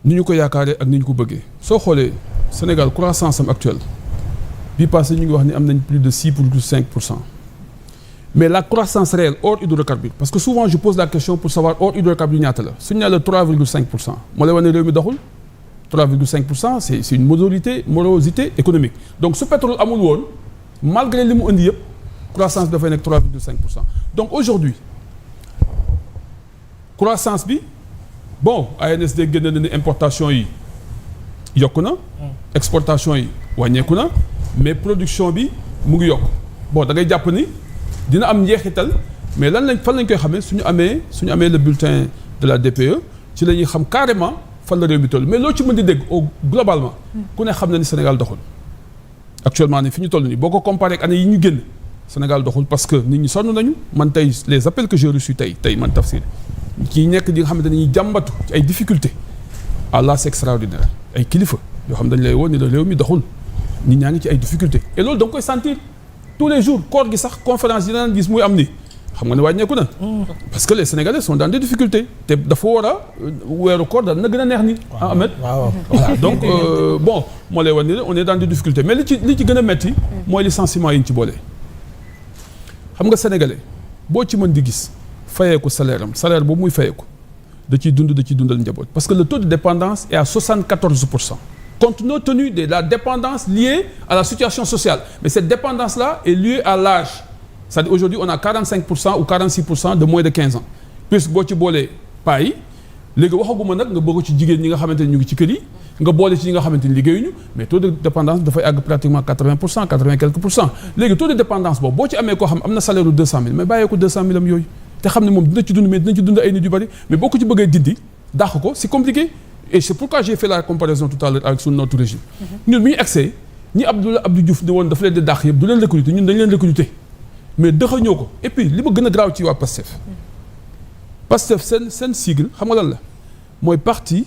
ni ñu ko yaakaaree ak ni ñu ko bëggee soo xoolee Sénégal croissance am actuelle bii passé ñu ngi wax ni am nañ plus de 6,5%. mais la croissance réelle hors hydrocarbures parce que souvent je pose la question pour savoir hors hydrocarbures ñaata la suñu nee la 3,5% moo lay wane ne réew mi doxul 3,5% c'est une morosité économique donc su pétrole amul woon malgré li mu indi yëpp croissance bi dafay nekk 3,5%. donc aujourd'hui croissance bi bon ANSD génn na ni importation yi yokku na exportation yi wàññeeku na mais production bi mu ngi yokk bon da ngay jàpp ni dina am njeexital mais fan lañ koy xamee suñu amee le bulletin de la DPE ci la ñuy xam carrément fan la réew mi toll mais loo ci mën di dégg globalement ku ne xam na ni Sénégal doxul actuellement ni fi ñu toll nii boo ko comparé ak année yi ñu génn Sénégal doxul parce que nit ñi sonn nañu man tey les appels que j'ai reçus tey man Tafsir ci nekk di nga xamante ne ñuy jàmbatu ci ay difficultés là c'est extraordinaire ay kilifa yoo xam dañ lay woon ni la réew mi doxul nit ñaa ngi ci ay difficultés et loolu da nga koy sentir tous les jours koor gi sax conférence yi daan gis muy am ni xam nga ne wàññeeku na parce que les Sénégalais sont dans des difficultés te dafa war a weeru koor daal na gën a neex ni Ahmed voilà donc bon moo lay wax ni on est dans des difficultés mais li ci gën a metti mooy licenciement yi ñu ci boole xam nga Sénégalais boo ci mën di gis fayeeku salaire boobu muy fayeeku da ciy dundal njaboot parce que le taux de dépendance est à 74%. compte tenu de la dépendance liée à la situation sociale mais cette dépendance-là est liée à l'âge c'est-à-dire aujourd'hui on a 45% ou 46% de moins de 15 ans puisque boo ci boolee paa yi léegi waxaguma nag nga bëgg ci jigéen ñi nga xamante ni ñu ngi ci kër yi nga boole ci ñi nga xamante ni liggéeyuñu mais taux de dépendance dafay àgg pratiquement 80%, 80 quelques %. léegi taux de dépendance boobu boo ci amee koo xam am na salaire u 200 000 mais bàyyee ko 200 000 am yooyu te xam ne moom dina ci dund mais dina ci dund ay nit yu bari mais boo ko ci bëggee dindi dàq ko c'est compliqué et c'est pourquoi j'ai fait la comparaison tout à l'heure avec notre régime ñun bi ñu accès ñi Abdou Diouf di woon dafa leen di dàq yëpp du leen recruter ñun dañ leen recruter mais dëxañoo ko et puis li ma gën a graaw ci waa Pastef seen sigle xam nga lan la mooy parti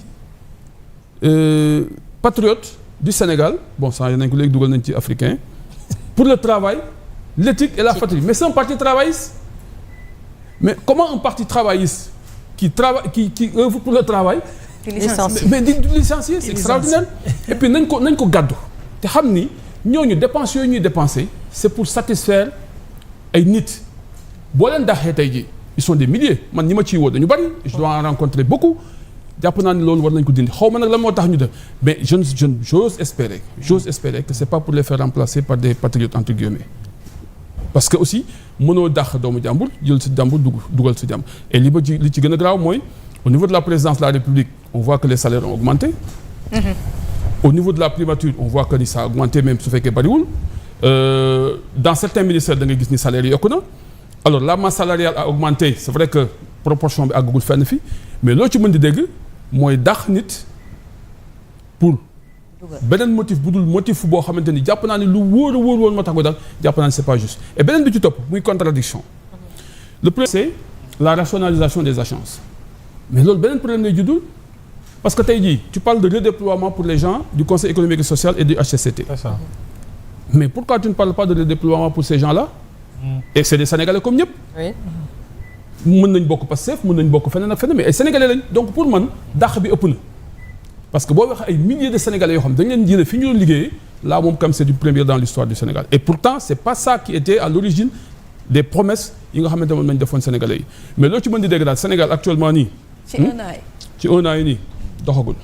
patriote du Sénégal bon ça nañ ko léegi dugal nañ ci africain pour le travail l'éthique et la patrie mais c'est un parti travailliste mais comment un parti travailliste qui œuvre pour le travail mais di licencier c'est extraordinaire et puis nañ ko gàddu te xam ni ñooñu dépenses yooyu ñuy dépenser c'est pour satisfaire ay nit boo leen daxee tey jii ils sont des milliers man ñi ma ciy woo dañu bari je dois en rencontrer beaucoup jàpp naa ni loolu war nañ ko dindi xaw ma nag lan moo tax ñu def mais j'ose espérer que c'est pas pour les faire remplacer par des patriotes entre guillemets parce que aussi mënoo dàq doomu jàmbur jël si jàmbur dugal si jàmbur et li ci gën a graaw mooy au niveau de la présidence de la République on voit que les salaires ont augmenté au niveau de la primature on voit que ni ça a augmenté même su fekkee bariwul dans certains ministères da ngay gis ni salaire yi yokku na alors la masse salariale a augmenté c'est vrai que proportion bi àggagul fenn fi mais loo ci mën di dégg mooy dàq nit pour beneen motif bu dul motif boo xamante ni jàpp naa ni lu wóor woon moo tax ko daal jàpp naa ni c'est pas juste et beneen bi ci topp muy contradiction le premier c'est la rationalisation des agences mais loolu beneen problème lay juddul parce que tey jii tu parles de redéploiement pour les gens du Conseil économique et social et du HCCT. C'est ça. Mais pourquoi tu ne parles pas de redéploiement pour ces gens-là? Et c'est des Sénégalais comme ñëpp. Oui. mën nañ bokk Pastef mën nañ bokk feneen ak feneen mais ay Sénégalais lañ donc pour man dàq bi ëpp na parce que boo wax ay milliers de Sénégalais yoo xam dañ leen jëlee fi ñu doon liggéeyee là moom comme c'est du premier dans l'histoire du Sénégal et pourtant c'est pas ça qui était à l'origine des promesses yi nga xamante moom nañ defoon Sénégalais yi mais loo ci mën di dégg daal Sénégal actuellement nii. ci un an yi nii doxagul.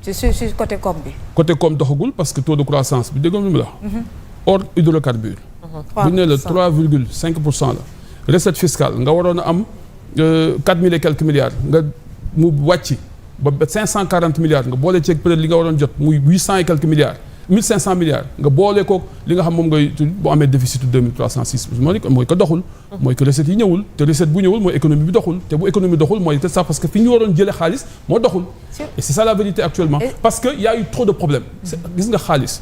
ci côté com bi. côté com doxagul parce que taux de croissance bi dégg nga lu mu la. hors hydrocarbures. bu ñu nee la 3,5% la. recette fiscale nga waroon a am 4000 et quelques milliards nga mu wàcc ba 540 milliards nga boole ceeg peut-être li nga waroon jot muy 800 et quelques milliards 1500 milliards nga boole kook li nga xam moom ngay boo amee déficit 2306 mooy ko doxul. mooy que recette yi ñëwul te recette bu ñëwul mooy économie bi doxul te bu économie doxul mooy peut-être ça parce que fi ñu waroon jëlee xaalis moo doxul. et c'est ça la vérité actuellement. parce que y a eu trop de problèmes. gis nga xaalis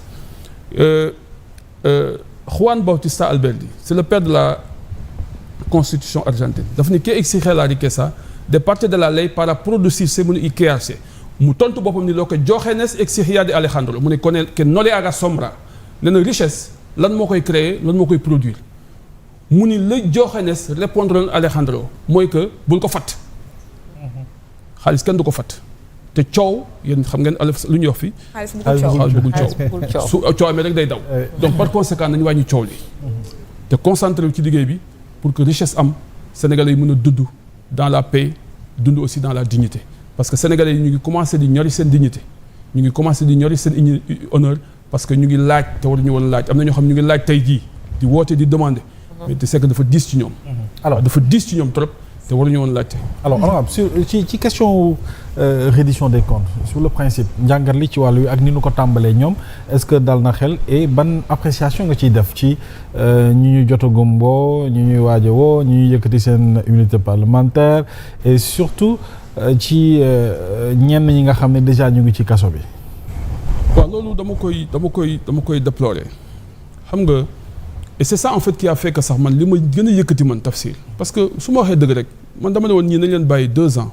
Juan Bautista Alberdi c'est le père de la constitution argentine daf ni que exige la riqueza de parte de la ley para producirse mu y crearse mu tontu boppam ni loo ko Diógenes exigía de Alejandro mu ne ko ne que no le haga sombra nee na richesse lan moo koy créer lan moo koy produire mu ni la Diógenes répondre Alejandro mooy que bul ko fatt xaalis kenn du ko fatt te coow yéen xam ngeen alef lu ñuy wax fii. xaalis bëggul coow su coow amee rek day daw. donc par conséquent nañu wàññi coow li. te concentré wu ci liggéey bi pour que richesse am Sénégalais yi mën a dund dans la paix dund aussi dans la dignité parce que Sénégalais yi ñu ngi commencé di ñori seen dignité ñu ngi commencé di ñori seen honneur parce que ñu ngi laaj te waruñu woon laaj am na ñoo xam ñu ngi laaj tey jii di woote di demander. mais te c'est que dafa diis ci ñoom. alors dafa diis ci ñoom trop. te waruñu woon laajte. alors honorable ci question reddition des comptes sur le principe njàngat li ci wàllu wi ak ni ñu ko tàmbalee ñoom est-ce que dal na xel et ban appréciation nga ciy def ci ñi ñu jotagum boo ñi ñuy waaj a woo ñi ñuy yëkkati seen immunité parlementaire et surtout ci ñenn ñi nga xam ne déjà ñu ngi ci kaso bi. waaw loolu dama koy déplorer xam nga. et c'est ça en fait qui a fait que sax man li ma gën a yëkkati man Tafsir parce que su ma waxee dëgg rek man dama ne woon ñii nañ leen bàyyi 2 ans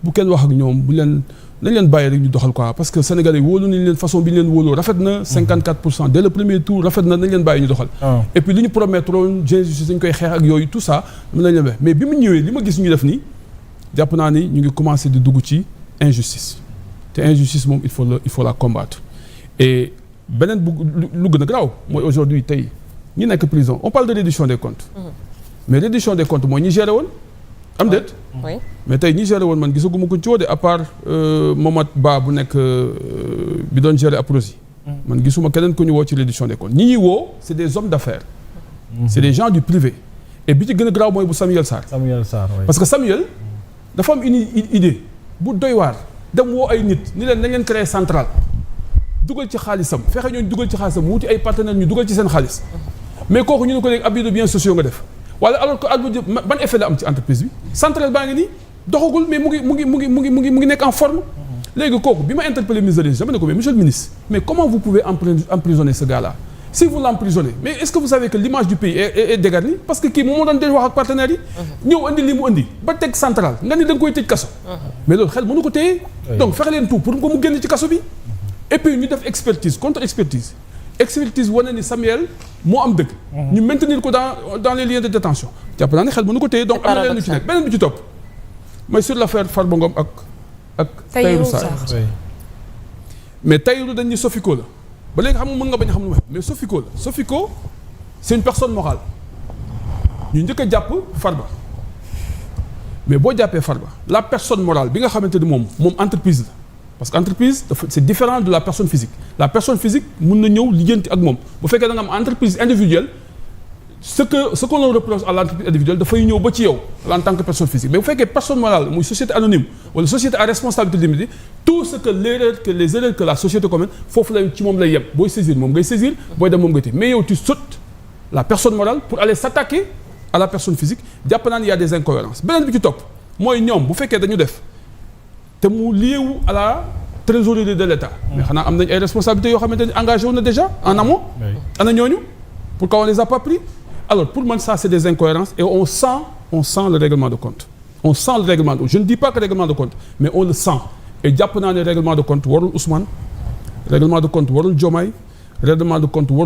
bu kenn wax ak ñoom nañ leen bàyyi rek ñu doxal quoi parce que Sénégalais yi wóolu nañ leen façon bi ñu leen wóoloo rafet na 54% dès le premier tour rafet na nañ leen bàyyi ñu doxal. et puis li ñu promettre woon justice dañ koy xeex ak yooyu tout ça dama nañ leen mais bi mu ñëwee li ma gis ñu def nii jàpp naa ni ñu ngi commencé di dugg ci injustice te injustice moom il faut la combattre et beneen lu gën a garaaw mooy aujourd'hui tey ñi nekk prison on parle de reddition des comptes. mais reddition des comptes mooy ñi géré woon. am déet. oui mais tey ñi géré woon man gisaguma ko ci woo de à part Momad Ba bu nekk bi doon géré Aprosi. man gisuma keneen ku ñu woo ci reddition des comptes ñi ñuy woo c'est des hommes d'affaires. c'est des gens du privé. et bi ci gën a garaaw mooy bu Samuel Sarr. parce que Samuel dafa am une idée bu doy waar dem woo ay nit ni leen nañ leen créer centrale. dugal ci xaalisam fexe ñooñu dugal ci xaalisam wuti ay partenaires ñu dugal ci seen xaalis mais kooku ñu ne ko léegi abus de biens sociaux nga def wala alors que ban effet la am ci entreprise bi centrale baa ngi nii doxagul mais mu ngi nekk en forme léegi kooku bi ma interpellé ministre de l'Intérieur dama ne ko mais monsieur le ministre mais comment vous pouvez emprisonner ce gars-là si vous l'emprisonnez mais est-ce que vous savez que l'image du pays est dégarnie parce que kii moom moo doon dee wax ak partenaires yi ñëw andi li mu andi ba teg centrale nga ni da nga koy tëj kaso mais loolu xel mënu ko téye donc fexe leen tout pour que mu génn ci kaso bi et puis ñu def expertise contre expertise wane ni Samuel moo am dëgg. ñu maintenir ko dans les lieux de détention jàpp naa ne xel mënu ko téye donc am na leen lu ci nekk beneen bi ci topp mooy sur l'affaire Farba Ngom ak Tahirou Sarr mais Tahirou dañ ni Sofico la ba léegi xam nga mën nga bañ a xam lu mais Sofico la Sofico c'est une personne morale ñu njëkk a jàpp Farba mais boo jàppee Farba la personne morale bi nga xamante ni moom entreprise la parce que entreprise c'est différent de la personne physique la personne physique mun na ñëw lijjanti ak moom bu fekkee da nga am entreprise individuelle ce qu'on leur reproche à l'entreprise individuelle dafay ñëw ba ci yow en tant que personne physique mais bu fekkee personne morale muy société anonyme wala société à responsabilité limitée tout ce que les erreurs que la société commune foofu lay ci moom lay yem booy saisir moom ngay saisir booy dem moom ngay téye mais yow tu sautes la personne morale pour aller s'attaquer à la personne physique jàpp naa ne y a des incohérences beneen bi ci topp mooy ñoom bu fekkee dañu def te mu liéwu à la trésorerie de l'État mais xanaa am nañ ay responsabilités yoo xamante ni engagé wu na déjà en amont ana ñooñu pourquoi on les a pas pris alors pour man ça c'est des incohérences et on sent le règlement de compte je ne dis pas que règlement de compte mais on le sent et jàpp naa ne règlement de compte warul Ousmane règlement de compte warul Diomaye règlement de compte warul